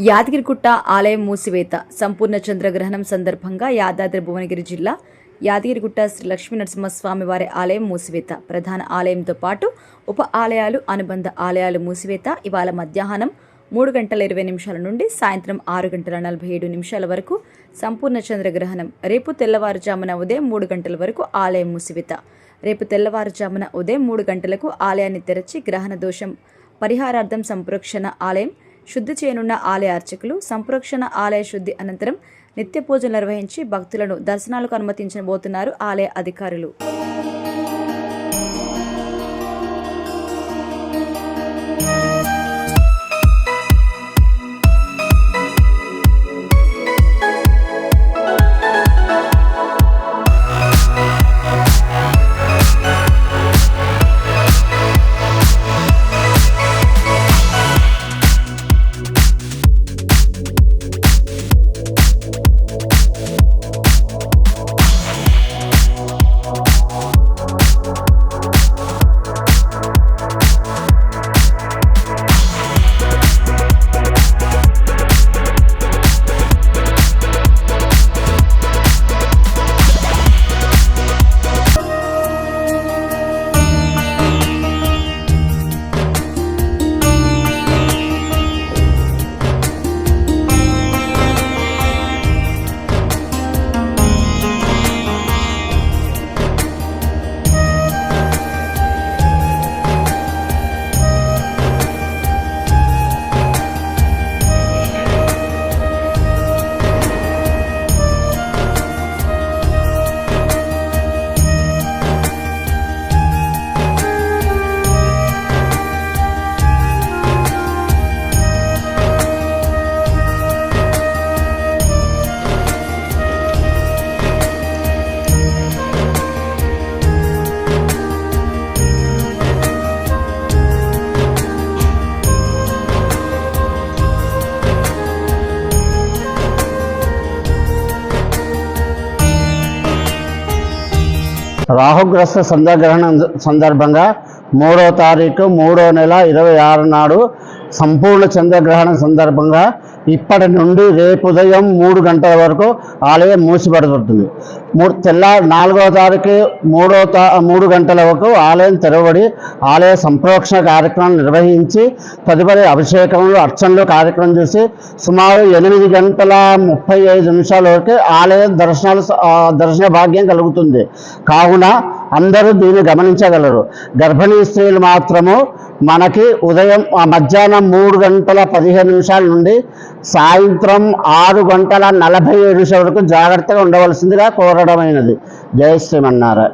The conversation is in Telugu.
యాదగిరిగుట్ట ఆలయం మూసివేత సంపూర్ణ చంద్రగ్రహణం సందర్భంగా యాదాద్రి భువనగిరి జిల్లా యాదగిరిగుట్ట శ్రీ లక్ష్మీ నరసింహస్వామి వారి ఆలయం మూసివేత. ప్రధాన ఆలయంతో పాటు ఉప ఆలయాలు, అనుబంధ ఆలయాలు మూసివేత ఇవాళ మధ్యాహ్నం 3:20 నుండి సాయంత్రం 6:47 వరకు సంపూర్ణ చంద్రగ్రహణం. రేపు తెల్లవారుజామున ఉదయం 3 గంటల వరకు ఆలయం మూసివేత. రేపు తెల్లవారుజామున ఉదయం 3 గంటలకు ఆలయాన్ని తెరచి గ్రహణ దోషం పరిహారార్థం సంప్రోక్షణ ఆలయం శుద్ధి చేయనున్న ఆలయ అర్చకులు సంప్రోక్షణ ఆలయ శుద్ధి అనంతరం నిత్య పూజలు నిర్వహించి భక్తులను దర్శనాలకు అనుమతించబోతున్నారు ఆలయ అధికారులు. రాహుగ్రస్త చంద్రగ్రహణం సందర్భంగా 3వ తారీఖు 3వ నెల 26 నాడు సంపూర్ణ చంద్రగ్రహణం సందర్భంగా ఇప్పటి నుండి రేపు ఉదయం 3 గంటల వరకు ఆలయం మూసిపడుతుంది. 4వ తారీఖు 3 గంటల వరకు ఆలయం తెరవబడి ఆలయ సంప్రోక్షణ కార్యక్రమం నిర్వహించి తదుపరి అభిషేకములు, అర్చనలు కార్యక్రమం చేసి సుమారు 8:35 వరకు ఆలయం దర్శన భాగ్యం కలుగుతుంది. కావున అందరూ దీన్ని గమనించగలరు. గర్భిణీ స్త్రీలు మాత్రము మనకి ఉదయం మధ్యాహ్నం 3:15 నుండి సాయంత్రం 6:47 వరకు జాగ్రత్తగా ఉండవలసిందిగా కోరడమైనది. జై శ్రీమన్నారాయణ.